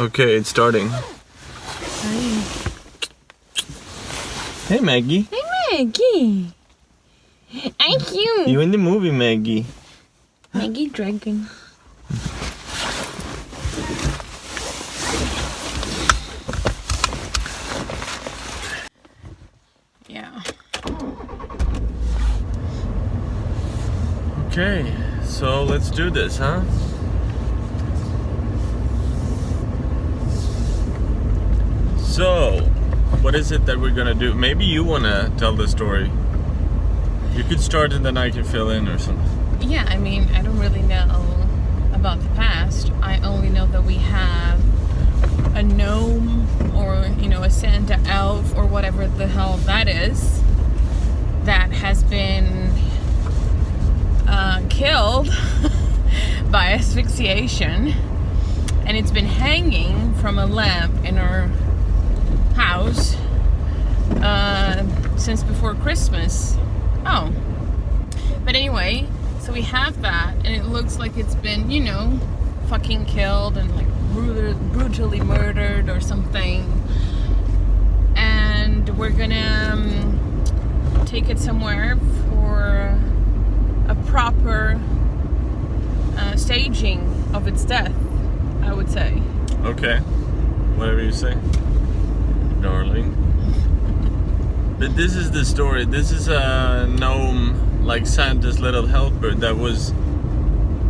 Okay, it's starting. Hi. Hey, Maggie. Hey, Maggie. Thank you. You in the movie, Maggie. Maggie Dragon. Yeah. Okay, so let's do this, huh? So, what is it that we're gonna do? Maybe you wanna tell the story. You could start and then I can fill in or something. Yeah, I mean, I don't really know about the past. I only know that we have a gnome or, you know, a Santa elf or whatever the hell that is that has been killed by asphyxiation, and it's been hanging from a lamp in our house since before Christmas. Oh, but anyway, so we have that, and it looks like it's been, you know, fucking killed and like brutally murdered or something, and we're gonna take it somewhere for a proper staging of its death, I would say. Okay, whatever you say, darling. But this is the story. This is a gnome, like Santa's little helper that was...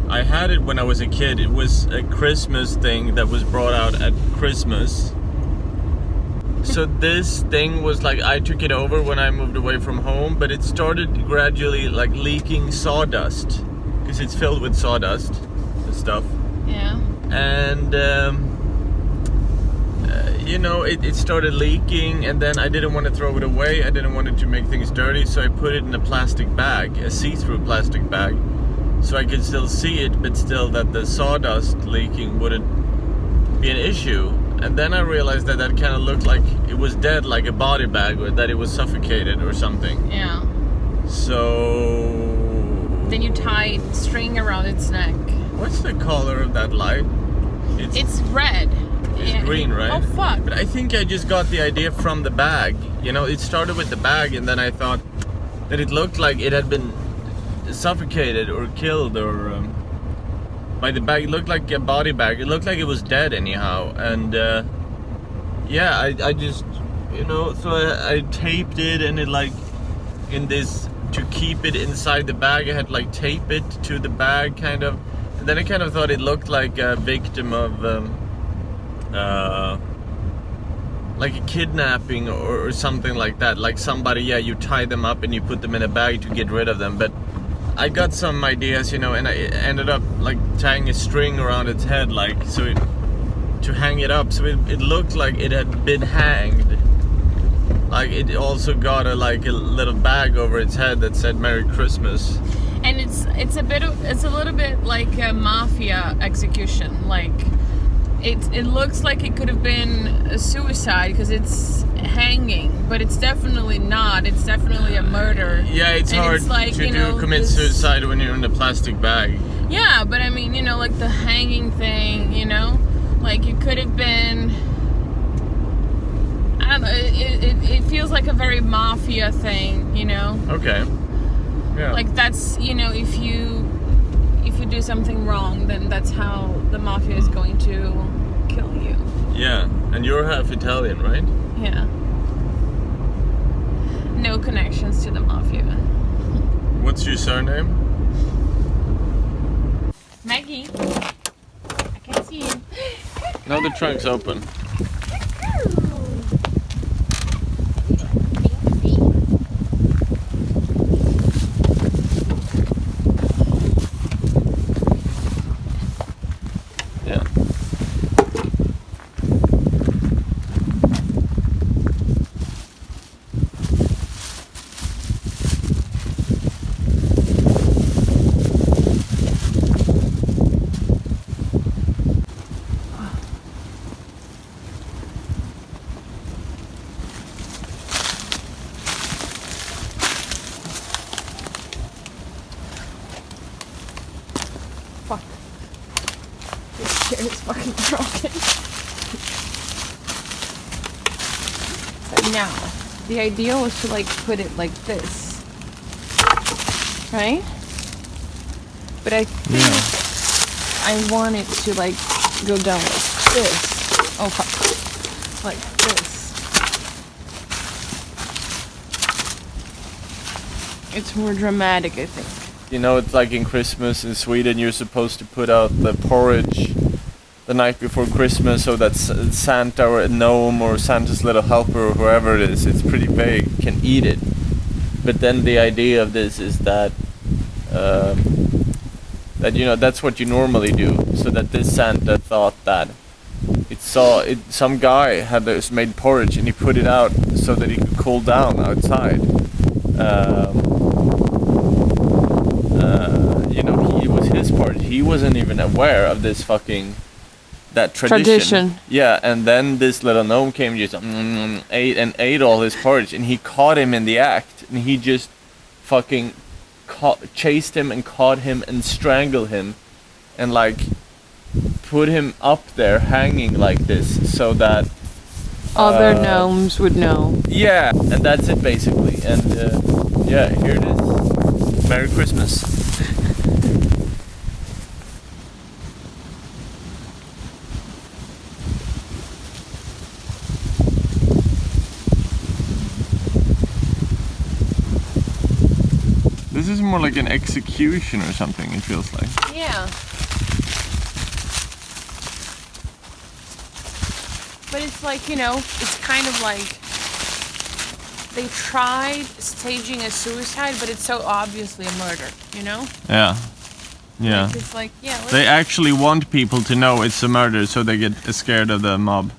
I had it when I was a kid. It was a Christmas thing that was brought out at Christmas. So this thing was like, I took it over when I moved away from home, but it started gradually like leaking sawdust, because it's filled with sawdust and stuff. Yeah. And you know, it started leaking, and then I didn't want to throw it away. I didn't want it to make things dirty, so I put it in a plastic bag, a see-through plastic bag, so I could still see it, but still that the sawdust leaking wouldn't be an issue. And then I realized that that kind of looked like it was dead, like a body bag, or that it was suffocated or something. Yeah. So... Then you tie string around its neck. What's the color of that light? It's red. It's green, right? Oh, fuck. But I think I just got the idea from the bag. You know, it started with the bag, and then I thought that it looked like it had been suffocated or killed or... by the bag. It looked like a body bag. It looked like it was dead anyhow. And yeah, I just, you know, so I taped it, and it like in this, to keep it inside the bag, I had like tape it to the bag kind of. And then I kind of thought it looked like a victim of like a kidnapping or something like that. Like somebody, yeah, you tie them up and you put them in a bag to get rid of them. But I got some ideas, you know, and I ended up like tying a string around its head, like, so it, to hang it up, so it looked like it had been hanged. Like it also got a little bag over its head that said Merry Christmas. And it's a little bit like a mafia execution. Like it looks like it could have been a suicide because it's hanging, but it's definitely not. It's definitely a murder. Yeah, it's and hard it's like, to commit suicide when you're in a plastic bag. Yeah, but I mean, you know, like the hanging thing, you know, like it could have been, I don't know, it feels like a very mafia thing, you know? Okay. Yeah. Like that's, you know, if you do something wrong, then that's how the mafia is going to kill you. Yeah, and you're half Italian, right? Yeah. No connections to the mafia. What's your surname? Maggie. I can see you. Now the trunk's open. Yeah. Fuck. This chair is fucking broken. suicide. Now, the idea was to like put it like this, right? But I think I want it to like go down like this. Oh fuck. Like this. It's more dramatic, I think. You know, it's like in Christmas in Sweden, you're supposed to put out the porridge the night before Christmas so that Santa or a gnome or Santa's little helper or whoever it is, it's pretty vague, can eat it. But then the idea of this is that that you know, that's what you normally do. So that this Santa thought that some guy had this made porridge and he put it out so that he could cool down outside. You know, it was his porridge. He wasn't even aware of this fucking that tradition. Yeah, and then this little gnome came, just ate all his porridge, and he caught him in the act, and he just fucking chased him and caught him and strangled him, and like put him up there hanging like this, so that other gnomes would know. Yeah, and that's it basically. And yeah, here it is. Merry Christmas. This is more like an execution or something, it feels like. Yeah. But it's like, you know, it's kind of like they tried staging a suicide, but it's so obviously a murder, you know? Yeah. Yeah. Like, it's like, yeah. They actually want people to know it's a murder so they get scared of the mob.